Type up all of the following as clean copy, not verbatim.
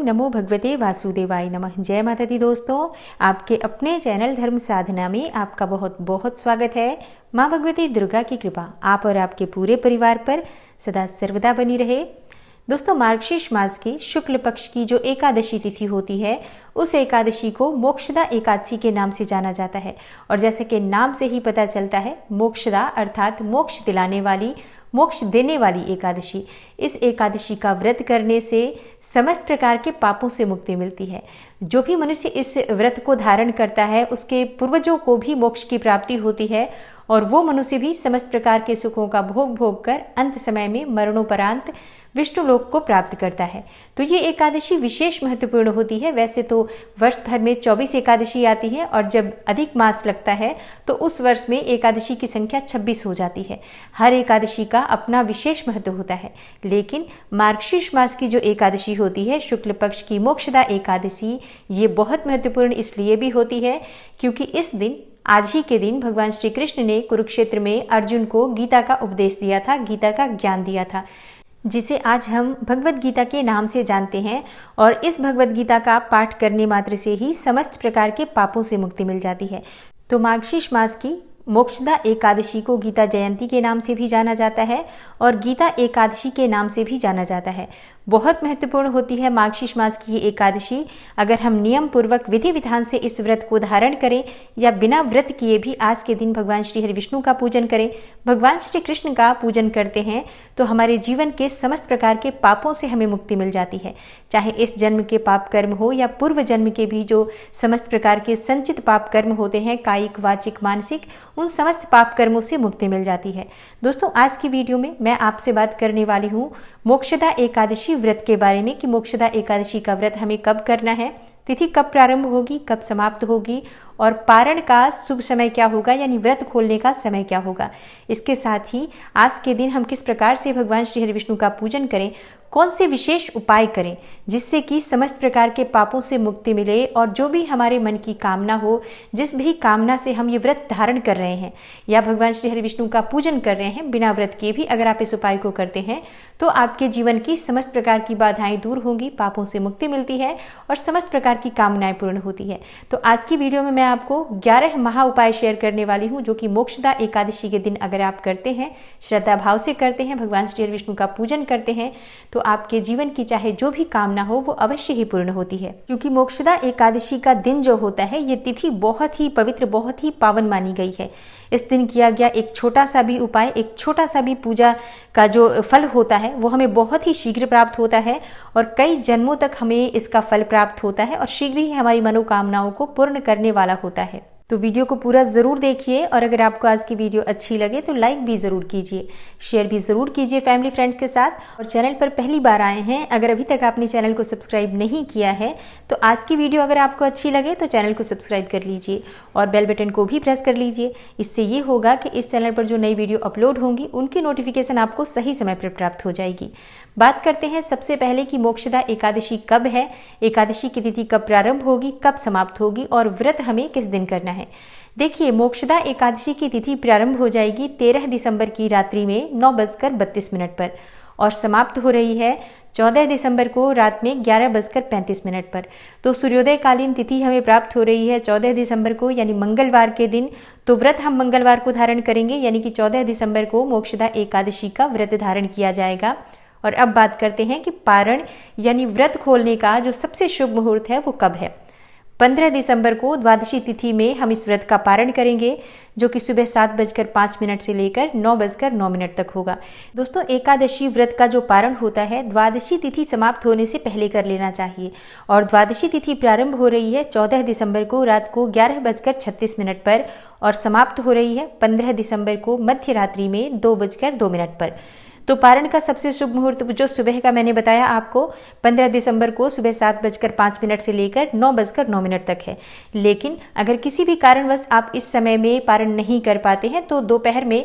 ओम नमो भगवते वासुदेवाय नमः। जय माता दी दोस्तों, आपके अपने चैनल धर्म साधना में आपका बहुत बहुत स्वागत है। माँ भगवती दुर्गा की कृपा आप और आपके पूरे परिवार पर सदा सर्वदा बनी रहे। दोस्तों, मार्गशीर्ष मास की शुक्ल पक्ष की जो एकादशी तिथि होती है उस एकादशी को मोक्षदा एकादशी के नाम से जाना जाता है। और जैसे कि नाम से ही पता चलता है, मोक्षदा अर्थात मोक्ष दिलाने वाली, मोक्ष देने वाली एकादशी। इस एकादशी का व्रत करने से समस्त प्रकार के पापों से मुक्ति मिलती है। जो भी मनुष्य इस व्रत को धारण करता है उसके पूर्वजों को भी मोक्ष की प्राप्ति होती है और वो मनुष्य भी समस्त प्रकार के सुखों का भोग भोग कर अंत समय में मरणोपरांत विष्णु लोक को प्राप्त करता है। तो ये एकादशी विशेष महत्वपूर्ण होती है। वैसे तो वर्ष भर में 24 एकादशी आती है और जब अधिक मास लगता है तो उस वर्ष में एकादशी की संख्या 26 हो जाती है। हर एकादशी का अपना विशेष महत्व होता है, लेकिन मार्गशीर्ष मास की जो एकादशी होती है, शुक्ल पक्ष की मोक्षदा एकादशी, ये बहुत महत्वपूर्ण इसलिए भी होती है क्योंकि इस दिन, आज ही के दिन, भगवान श्री कृष्ण ने कुरुक्षेत्र में अर्जुन को गीता का उपदेश दिया था, गीता का ज्ञान दिया था, जिसे आज हम भगवद गीता के नाम से जानते हैं। और इस भगवद गीता का पाठ करने मात्र से ही समस्त प्रकार के पापों से मुक्ति मिल जाती है। तो मार्गशीर्ष मास की मोक्षदा एकादशी को गीता जयंती के नाम से भी जाना जाता है और गीता एकादशी के नाम से भी जाना जाता है। बहुत महत्वपूर्ण होती है मार्गशीर्ष मास की ये एकादशी। अगर हम नियम पूर्वक विधि विधान से इस व्रत को धारण करें या बिना व्रत किए भी आज के दिन भगवान श्री हरि विष्णु का पूजन करें, भगवान श्री कृष्ण का पूजन करते हैं, तो हमारे जीवन के समस्त प्रकार के पापों से हमें मुक्ति मिल जाती है। चाहे इस जन्म के पाप कर्म हो या पूर्व जन्म के भी जो समस्त प्रकार के संचित पाप कर्म होते हैं, कायिक, वाचिक, मानसिक, उन समस्त पाप कर्मों से मुक्ति मिल जाती है। दोस्तों, आज की वीडियो में मैं आपसे बात करने वाली हूँ मोक्षदा एकादशी व्रत के बारे में कि मोक्षदा एकादशी का व्रत हमें कब करना है, तिथि कब प्रारंभ होगी, कब समाप्त होगी और पारण का शुभ समय क्या होगा, यानी व्रत खोलने का समय क्या होगा। इसके साथ ही आज के दिन हम किस प्रकार से भगवान श्री हरि विष्णु का पूजन करें, कौन से विशेष उपाय करें जिससे कि समस्त प्रकार के पापों से मुक्ति मिले और जो भी हमारे मन की कामना हो, जिस भी कामना से हम ये व्रत धारण कर रहे हैं या भगवान श्री हरि विष्णु का पूजन कर रहे हैं, बिना व्रत के भी अगर आप इस उपाय को करते हैं तो आपके जीवन की समस्त प्रकार की बाधाएं दूर होंगी, पापों से मुक्ति मिलती है और समस्त प्रकार की कामनाएं पूर्ण होती है। तो आज की वीडियो में मैं आपको 11 महा उपाय शेयर करने वाली हूँ जो कि मोक्षदा एकादशी के दिन अगर आप करते हैं, श्रद्धा भाव से करते हैं, भगवान श्री हरि विष्णु का पूजन करते हैं, तो आपके जीवन की चाहे जो भी कामना हो वो अवश्य ही पूर्ण होती है। क्योंकि मोक्षदा एकादशी का दिन जो होता है, ये तिथि बहुत ही पवित्र, बहुत ही पावन मानी गई है। इस दिन किया गया एक छोटा सा भी उपाय, एक छोटा सा भी पूजा का जो फल होता है वो हमें बहुत ही शीघ्र प्राप्त होता है और कई जन्मों तक हमें इसका फल प्राप्त होता है और शीघ्र ही हमारी मनोकामनाओं को पूर्ण करने वाला होता है। तो वीडियो को पूरा जरूर देखिए और अगर आपको आज की वीडियो अच्छी लगे तो लाइक भी जरूर कीजिए, शेयर भी जरूर कीजिए फैमिली फ्रेंड्स के साथ। और चैनल पर पहली बार आए हैं, अगर अभी तक आपने चैनल को सब्सक्राइब नहीं किया है तो आज की वीडियो अगर आपको अच्छी लगे तो चैनल को सब्सक्राइब कर लीजिए और बेल बटन को भी प्रेस कर लीजिए। इससे ये होगा कि इस चैनल पर जो नई वीडियो अपलोड होंगी उनकी नोटिफिकेशन आपको सही समय पर प्राप्त हो जाएगी। बात करते हैं सबसे पहले कि मोक्षदा एकादशी कब है, एकादशी की तिथि कब प्रारंभ होगी, कब समाप्त होगी और व्रत हमें किस दिन करना है। देखिए, मोक्षदा एकादशी की तिथि प्रारंभ हो जाएगी 13 दिसंबर की रात्रि में 9:32 पर और समाप्त हो रही है 14 दिसंबर को रात में 11:35 पर। तो सूर्योदय कालीन तिथि हमें प्राप्त हो रही है 14 दिसंबर को, यानी मंगलवार के दिन। तो व्रत हम मंगलवार को धारण करेंगे, यानी कि 14 दिसंबर को मोक्षदा एकादशी का व्रत धारण किया जाएगा। और अब बात करते हैं कि पारण यानी व्रत खोलने का जो सबसे शुभ मुहूर्त है वो कब है। 15 दिसंबर को द्वादशी तिथि में हम इस व्रत का पारण करेंगे जो कि सुबह 7:05 से लेकर 9:09 तक होगा। दोस्तों, एकादशी व्रत का जो पारण होता है द्वादशी तिथि समाप्त होने से पहले कर लेना चाहिए और द्वादशी तिथि प्रारंभ हो रही है 14 दिसंबर को रात को 11:36 पर और समाप्त हो रही है 15 दिसंबर को मध्य रात्रि में 2:02 पर। तो पारण का सबसे शुभ मुहूर्त जो सुबह का मैंने बताया आपको 15 दिसंबर को सुबह 7:05 से लेकर 9:09 तक है। लेकिन अगर किसी भी कारणवश आप इस समय में पारण नहीं कर पाते हैं तो दोपहर में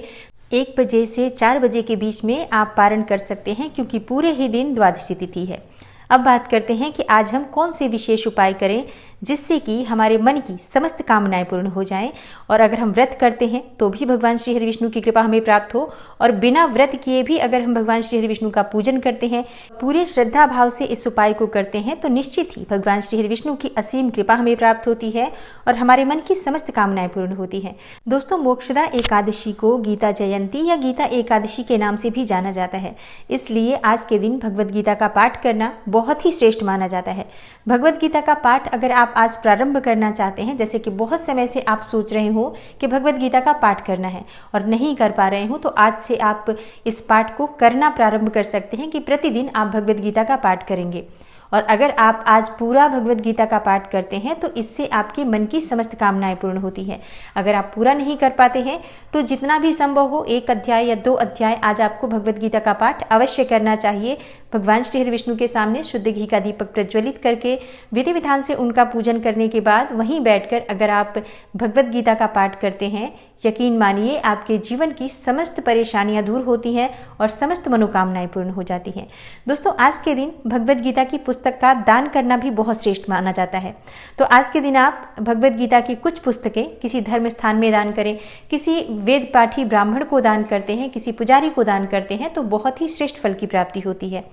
1 बजे से 4 बजे के बीच में आप पारण कर सकते हैं, क्योंकि पूरे ही दिन द्वादशी तिथि है। अब बात करते हैं कि आज हम कौन से विशेष उपाय करें जिससे कि हमारे मन की समस्त कामनाएं पूर्ण हो जाएं। और अगर हम व्रत करते हैं तो भी भगवान श्री हरि विष्णु की कृपा हमें प्राप्त हो, और बिना व्रत किए भी अगर हम भगवान श्री हरि विष्णु का पूजन करते हैं, पूरे श्रद्धा भाव से इस उपाय को करते हैं, तो निश्चित ही भगवान श्री हरि विष्णु की असीम कृपा हमें प्राप्त होती है और हमारे मन की समस्त कामनाएं पूर्ण होती हैं। दोस्तों, मोक्षदा एकादशी को गीता जयंती या गीता एकादशी के नाम से भी जाना जाता है, इसलिए आज के दिन भगवद गीता का पाठ करना बहुत ही श्रेष्ठ माना जाता है। भगवद गीता का पाठ अगर आप आज प्रारंभ करना चाहते हैं, जैसे कि बहुत समय से आप सोच रहे हो कि भगवद गीता का पाठ करना है और नहीं कर पा रहे हो, तो आज से आप इस पाठ को करना प्रारंभ कर सकते हैं कि प्रतिदिन आप भगवद गीता का पाठ करेंगे। और अगर आप आज पूरा भगवद गीता का पाठ करते हैं तो इससे आपके मन की समस्त कामनाएं पूर्ण होती हैं। अगर आप पूरा नहीं कर पाते हैं तो जितना भी संभव हो 1 अध्याय या 2 अध्याय आज आपको भगवद गीता का पाठ अवश्य करना चाहिए। भगवान श्री हरि विष्णु के सामने शुद्ध घी का दीपक प्रज्वलित करके विधि विधान से उनका पूजन करने के बाद वहीं बैठकर अगर आप भगवद गीता का पाठ करते हैं, यकीन मानिए आपके जीवन की समस्त परेशानियां दूर होती हैं और समस्त मनोकामनाएं पूर्ण हो जाती हैं। दोस्तों, आज के दिन भगवद गीता की पुस्तक का दान करना भी बहुत श्रेष्ठ माना जाता है। तो आज के दिन आप भगवद गीता की कुछ पुस्तकें किसी धर्म स्थान में दान करें, किसी वेद पाठी ब्राह्मण को दान करते हैं, किसी पुजारी को दान करते हैं, तो बहुत ही श्रेष्ठ फल की प्राप्ति होती है।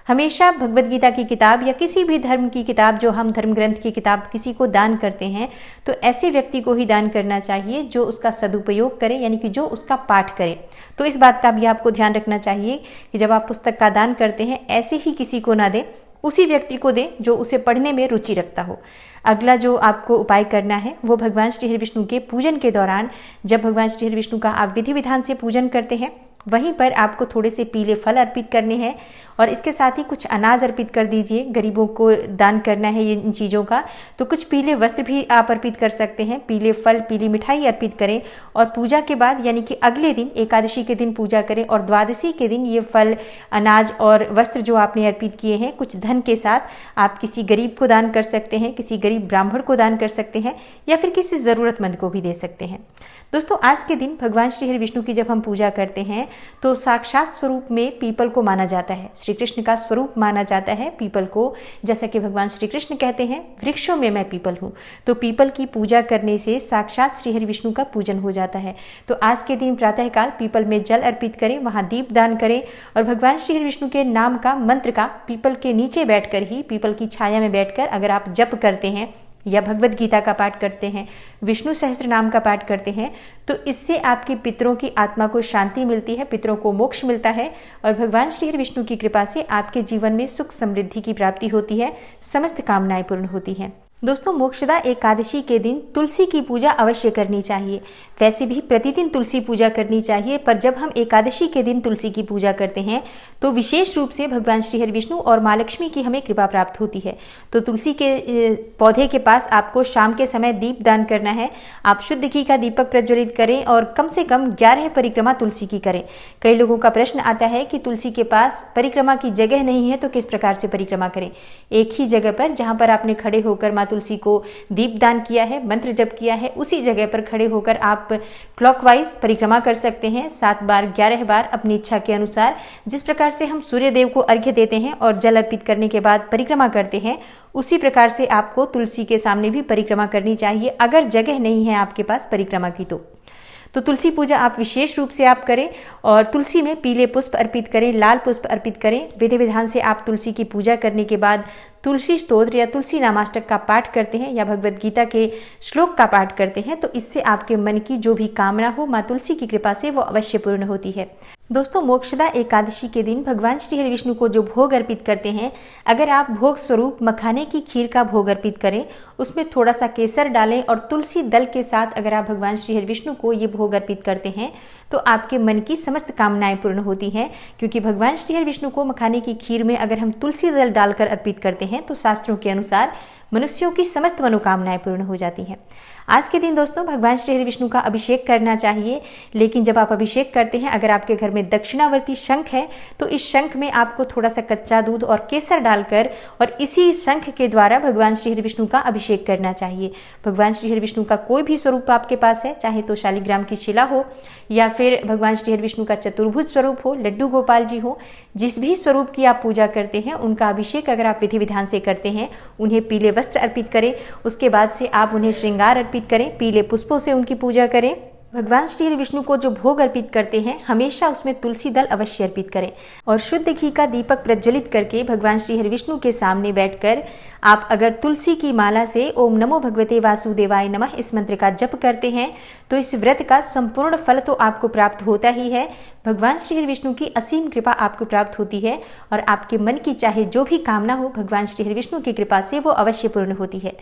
हमेशा भगवद गीता की किताब या किसी भी धर्म की किताब, जो हम धर्म ग्रंथ की किताब किसी को दान करते हैं, तो ऐसे व्यक्ति को ही दान करना चाहिए जो उसका सदुपयोग करे, यानी कि जो उसका पाठ करे। तो इस बात का भी आपको ध्यान रखना चाहिए कि जब आप पुस्तक का दान करते हैं, ऐसे ही किसी को ना दें, उसी व्यक्ति को दें जो उसे पढ़ने में रुचि रखता हो। अगला जो आपको उपाय करना है वो भगवान श्री हरि विष्णु के पूजन के दौरान, जब भगवान श्री हरि विष्णु का आप विधि विधान से पूजन करते हैं, वहीं पर आपको थोड़े से पीले फल अर्पित करने हैं और इसके साथ ही कुछ अनाज अर्पित कर दीजिए। गरीबों को दान करना है इन चीज़ों का, तो कुछ पीले वस्त्र भी आप अर्पित कर सकते हैं, पीले फल, पीली मिठाई अर्पित करें और पूजा के बाद, यानी कि अगले दिन एकादशी के दिन पूजा करें और द्वादशी के दिन ये फल, अनाज और वस्त्र जो आपने अर्पित किए हैं, कुछ धन के साथ आप किसी गरीब को दान कर सकते हैं, किसी गरीब ब्राह्मण को दान कर सकते हैं या फिर किसी ज़रूरतमंद को भी दे सकते हैं। दोस्तों, आज के दिन भगवान श्री हरि विष्णु की जब हम पूजा करते हैं तो साक्षात स्वरूप में पीपल को माना जाता है, श्री कृष्ण का स्वरूप माना जाता है पीपल को। जैसा कि भगवान श्री कृष्ण कहते हैं, वृक्षों में मैं पीपल हूँ, तो पीपल की पूजा करने से साक्षात श्री हरि विष्णु का पूजन हो जाता है। तो आज के दिन प्रातःकाल पीपल में जल अर्पित करें, वहाँ दीप दान करें और भगवान श्री हरि विष्णु के नाम का, मंत्र का पीपल के नीचे बैठकर ही, पीपल की छाया में बैठकर अगर आप जप करते हैं या भगवद गीता का पाठ करते हैं, विष्णु सहस्त्र नाम का पाठ करते हैं, तो इससे आपके पितरों की आत्मा को शांति मिलती है, पितरों को मोक्ष मिलता है और भगवान श्री हरि विष्णु की कृपा से आपके जीवन में सुख समृद्धि की प्राप्ति होती है, समस्त कामनाएं पूर्ण होती हैं। दोस्तों, मोक्षदा एकादशी के दिन तुलसी की पूजा अवश्य करनी चाहिए। वैसे भी प्रतिदिन तुलसी पूजा करनी चाहिए, पर जब हम एकादशी के दिन तुलसी की पूजा करते हैं तो विशेष रूप से भगवान श्री हरि विष्णु और माँ लक्ष्मी की हमें कृपा प्राप्त होती है। तो तुलसी के पौधे के पास आपको शाम के समय दीप दान करना है। आप शुद्ध घी का दीपक प्रज्वलित करें और कम से कम 11 परिक्रमा तुलसी की करें। कई लोगों का प्रश्न आता है कि तुलसी के पास परिक्रमा की जगह नहीं है तो किस प्रकार से परिक्रमा करें। एक ही जगह पर, जहाँ पर आपने खड़े होकर माँ तुलसी को दीप दान किया है, मंत्र जप किया है, उसी जगह पर खड़े होकर आप क्लॉकवाइज परिक्रमा कर सकते हैं 7 बार, 11 बार अपनी इच्छा के अनुसार। जिस प्रकार से हम सूर्य देव को अर्घ्य देते हैं और जल अर्पित करने के बाद परिक्रमा करते हैं, उसी प्रकार से आपको तुलसी के सामने भी परिक्रमा करनी चाहिए, अगर जगह नहीं है आपके पास परिक्रमा की तो तुलसी पूजा आप विशेष रूप से आप करें और तुलसी में पीले पुष्प अर्पित करें, लाल पुष्प अर्पित करें। विधि विधान से आप तुलसी की पूजा करने के बाद तुलसी स्तोत्र या तुलसी नामाष्टक का पाठ करते हैं या भगवद गीता के श्लोक का पाठ करते हैं, तो इससे आपके मन की जो भी कामना हो माँ तुलसी की कृपा से वो अवश्य पूर्ण होती है। दोस्तों, मोक्षदा एकादशी के दिन भगवान श्री हरि विष्णु को जो भोग अर्पित करते हैं, अगर आप भोग स्वरूप मखाने की खीर का भोग अर्पित करें, उसमें थोड़ा सा केसर डालें और तुलसी दल के साथ अगर आप भगवान श्री हरि विष्णु को ये भोग अर्पित करते हैं तो आपके मन की समस्त कामनाएं पूर्ण होती हैं। क्योंकि भगवान श्री हरि विष्णु को मखाने की खीर में अगर हम तुलसी दल डालकर अर्पित करते हैं तो शास्त्रों के अनुसार मनुष्यों की समस्त मनोकामनाएं पूर्ण हो जाती हैं। आज के दिन दोस्तों भगवान श्री हरि विष्णु का अभिषेक करना चाहिए, लेकिन जब आप अभिषेक करते हैं, अगर आपके घर में दक्षिणावर्ती शंख है तो इस शंख में आपको थोड़ा सा कच्चा दूध और केसर डालकर और इसी शंख के द्वारा भगवान श्री हरि विष्णु का अभिषेक करना चाहिए। भगवान श्री हरि विष्णु का कोई भी स्वरूप आपके पास है, चाहे तो शालिग्राम की शिला हो या फिर भगवान श्री हरि विष्णु का चतुर्भुज स्वरूप हो, लड्डू गोपाल जी हो, जिस भी स्वरूप की आप पूजा करते हैं उनका अभिषेक अगर आप विधि विधान से करते हैं, उन्हें पीले वस्त्र अर्पित करें। उसके बाद से आप उन्हें श्रृंगार अर्पित करें, पीले पुष्पों से उनकी पूजा करें। भगवान श्री हरि विष्णु को जो भोग अर्पित करते हैं हमेशा उसमें तुलसी दल अवश्य अर्पित करें और शुद्ध घी का दीपक प्रज्वलित करके भगवान श्री हरि विष्णु के सामने बैठकर आप अगर तुलसी की माला से ओम नमो भगवते वासुदेवाय नमः इस मंत्र का जप करते हैं तो इस व्रत का संपूर्ण फल तो आपको प्राप्त होता ही है। भगवान श्री हरि विष्णु की असीम कृपा आपको प्राप्त होती है और आपके मन की चाहे जो भी कामना हो भगवान श्री हरि विष्णु की कृपा से वो अवश्य पूर्ण होती है।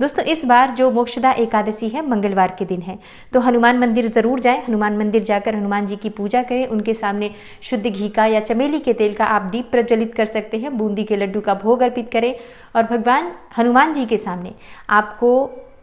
दोस्तों, इस बार जो मोक्षदा एकादशी है मंगलवार के दिन है, तो हनुमान मंदिर जरूर जाएं। हनुमान मंदिर जाकर हनुमान जी की पूजा करें। उनके सामने शुद्ध घी का या चमेली के तेल का आप दीप प्रज्वलित कर सकते हैं। बूंदी के लड्डू का भोग अर्पित करें और भगवान हनुमान जी के सामने आपको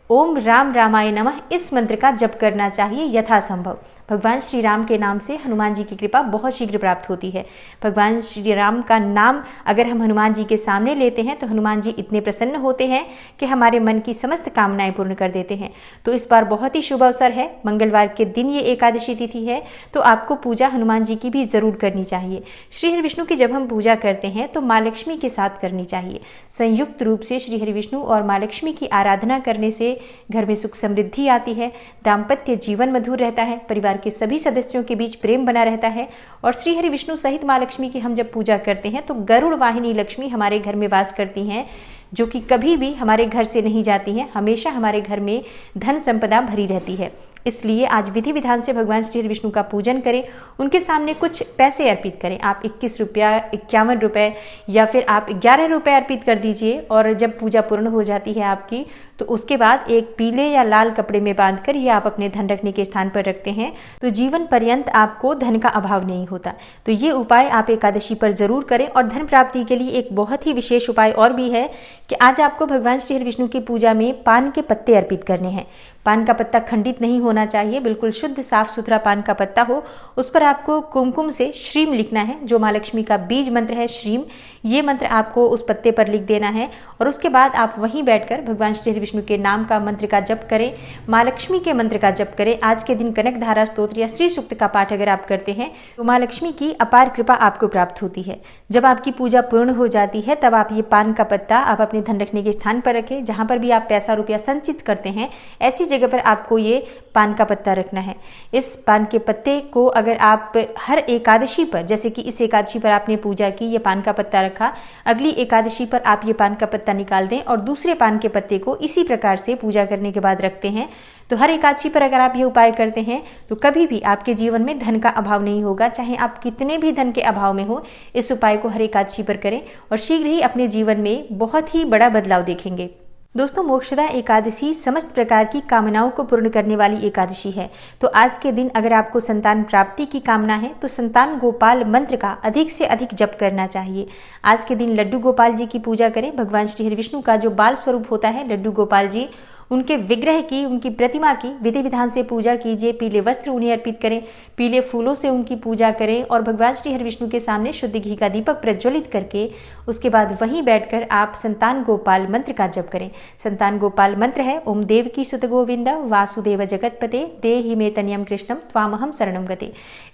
ओम राम रामाय नमः इस मंत्र का जप करना चाहिए यथासंभव। भगवान श्री राम के नाम से हनुमान जी की कृपा बहुत शीघ्र प्राप्त होती है। भगवान श्री राम का नाम अगर हम हनुमान जी के सामने लेते हैं तो हनुमान जी इतने प्रसन्न होते हैं कि हमारे मन की समस्त कामनाएं पूर्ण कर देते हैं। तो इस बार बहुत ही शुभ अवसर है, मंगलवार के दिन ये एकादशी तिथि है, तो आपको पूजा हनुमान जी की भी जरूर करनी चाहिए। श्री हरि विष्णु की जब हम पूजा करते हैं तो माँ लक्ष्मी के साथ करनी चाहिए। संयुक्त रूप से श्री हरि विष्णु और माँ लक्ष्मी की आराधना करने से घर में सुख समृद्धि आती है, दाम्पत्य जीवन मधुर रहता है, परिवार के सभी सदस्यों के बीच प्रेम बना रहता है। और श्री हरि विष्णु सहित माँ लक्ष्मी की हम जब पूजा करते हैं तो गरुड़ वाहिनी लक्ष्मी हमारे घर में वास करती हैं, जो कि कभी भी हमारे घर से नहीं जाती हैं, हमेशा हमारे घर में धन संपदा भरी रहती है। इसलिए आज विधि विधान से भगवान श्री हरि विष्णु का पूजन करें। उनके सामने कुछ पैसे अर्पित करें। आप 21 रुपया, 51 रुपये या फिर आप 11 रुपये अर्पित कर दीजिए। और जब पूजा पूर्ण हो जाती है आपकी तो उसके बाद एक पीले या लाल कपड़े में बांधकर ये आप अपने धन रखने के स्थान पर रखते हैं तो जीवन पर्यंत आपको धन का अभाव नहीं होता। तो ये उपाय आप एकादशी पर जरूर करें। और धन प्राप्ति के लिए एक बहुत ही विशेष उपाय और भी है कि आज आपको भगवान श्री हरि विष्णु की पूजा में पान के पत्ते अर्पित करने हैं। पान का पत्ता खंडित नहीं होना चाहिए, बिल्कुल शुद्ध साफ सुथरा पान का पत्ता हो। उस पर आपको कुमकुम से श्रीम लिखना है, जो माँ लक्ष्मी का बीज मंत्र है श्रीम, ये मंत्र आपको उस पत्ते पर लिख देना है। और उसके बाद आप वहीं बैठकर भगवान श्री हरि विष्णु के नाम का मंत्र का जप करें, माँ लक्ष्मी के मंत्र का जप करें। आज के दिन कनक धारा स्तोत्र या श्री सूक्त का पाठ अगर आप करते हैं तो माँ लक्ष्मी की अपार कृपा आपको प्राप्त होती है। जब आपकी पूजा पूर्ण हो जाती है तब आप ये पान का पत्ता आप अपने धन रखने के स्थान पर रखें। जहां पर भी आप पैसा रुपया संचित करते हैं ऐसी जगह पर आपको ये पान का पत्ता रखना है। इस पान के पत्ते को अगर आप हर एकादशी पर, जैसे कि इस एकादशी पर आपने पूजा की, ये पान का पत्ता रखा, अगली एकादशी पर आप ये पान का पत्ता निकाल दें और दूसरे पान के पत्ते को इसी प्रकार से पूजा करने के बाद रखते हैं तो हर एकादशी पर अगर आप ये उपाय करते हैं तो कभी भी आपके जीवन में धन का अभाव नहीं होगा। चाहे आप कितने भी धन के अभाव में हो, इस उपाय को हर एकादशी पर करें और शीघ्र ही अपने जीवन में बहुत ही बड़ा बदलाव देखेंगे। दोस्तों, मोक्षदा एकादशी समस्त प्रकार की कामनाओं को पूर्ण करने वाली एकादशी है। तो आज के दिन अगर आपको संतान प्राप्ति की कामना है तो संतान गोपाल मंत्र का अधिक से अधिक जप करना चाहिए। आज के दिन लड्डू गोपाल जी की पूजा करें। भगवान श्री हरि विष्णु का जो बाल स्वरूप होता है लड्डू गोपाल जी, उनके विग्रह की, उनकी प्रतिमा की विधि विधान से पूजा कीजिए। पीले वस्त्र उन्हें अर्पित करें, पीले फूलों से उनकी पूजा करें और भगवान श्री हरि विष्णु के सामने शुद्ध घी का दीपक प्रज्वलित करके उसके बाद वहीं बैठकर आप संतान गोपाल मंत्र का जप करें। संतान गोपाल मंत्र है ओम देवकी सुत गोविंद वासुदेव जगतपते देहि मे तनयम कृष्णम त्वामहम शरणम गते।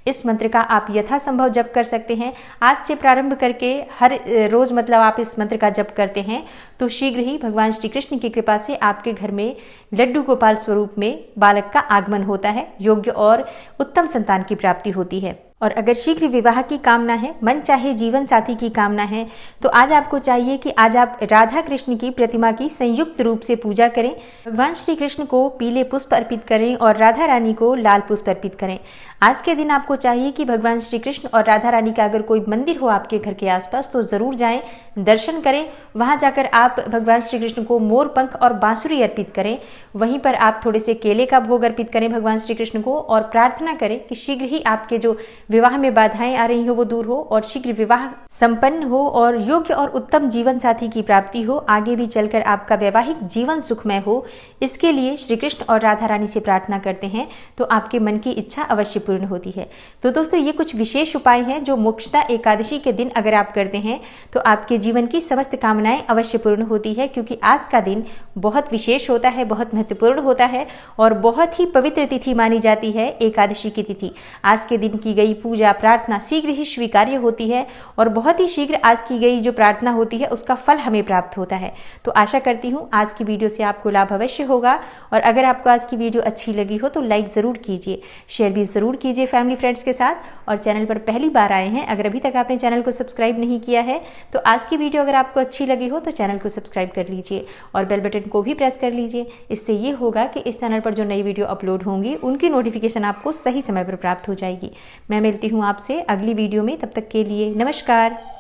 इस मंत्र का आप यथासंभव जप कर सकते हैं। आज से प्रारंभ करके हर रोज मतलब आप इस मंत्र का जप करते हैं तो शीघ्र ही भगवान श्री कृष्ण की कृपा से आपके घर में लड्डू गोपाल स्वरूप में बालक का आगमन होता है, योग्य और उत्तम संतान की प्राप्ति होती है। और अगर शीघ्र विवाह की कामना है, मन चाहे जीवन साथी की कामना है, तो आज आपको चाहिए कि आज आप राधा कृष्ण की प्रतिमा की संयुक्त रूप से पूजा करें। भगवान श्री कृष्ण को पीले पुष्प अर्पित करें और राधा रानी को लाल पुष्प अर्पित करें। आज के दिन आपको चाहिए कि भगवान श्री कृष्ण और राधा रानी का अगर कोई मंदिर हो आपके घर के आसपास तो जरूर जाएं, दर्शन करें। वहां जाकर आप भगवान श्री कृष्ण को मोर पंख और बांसुरी अर्पित करें। वहीं पर आप थोड़े से केले का भोग अर्पित करें भगवान श्री कृष्ण को और प्रार्थना करें कि शीघ्र ही आपके जो विवाह में बाधाएं आ रही हो वो दूर हो और शीघ्र विवाह संपन्न हो और योग्य और उत्तम जीवन साथी की प्राप्ति हो। आगे भी चलकर आपका वैवाहिक जीवन सुखमय हो, इसके लिए श्री कृष्ण और राधा रानी से प्रार्थना करते हैं तो आपके मन की इच्छा अवश्य पूर्ण होती है। तो दोस्तों, ये कुछ विशेष उपाय हैं जो मोक्षदा एकादशी के दिन अगर आप करते हैं तो आपके जीवन की समस्त कामनाएं अवश्य पूर्ण होती है, क्योंकि आज का दिन बहुत विशेष होता है, बहुत महत्वपूर्ण होता है और बहुत ही पवित्र तिथि मानी जाती है एकादशी की तिथि। आज के दिन की गई पूजा प्रार्थना शीघ्र ही स्वीकार्य होती है और बहुत ही शीघ्र आज की गई जो प्रार्थना होती है उसका फल हमें प्राप्त होता है। तो आशा करती हूँ आज की वीडियो से आपको लाभ अवश्य होगा और अगर आपको आज की वीडियो अच्छी लगी हो तो लाइक ज़रूर कीजिए, शेयर भी ज़रूर कीजिए फैमिली फ्रेंड्स के साथ। और चैनल पर पहली बार आए हैं, अगर अभी तक आपने चैनल को सब्सक्राइब नहीं किया है तो आज की वीडियो अगर आपको अच्छी लगी हो तो चैनल को सब्सक्राइब कर लीजिए और बेल बटन को भी प्रेस कर लीजिए। इससे ये होगा कि इस चैनल पर जो नई वीडियो अपलोड होंगी उनकी नोटिफिकेशन आपको सही समय पर प्राप्त हो जाएगी। मैं मिलती हूँ आपसे अगली वीडियो में, तब तक के लिए नमस्कार।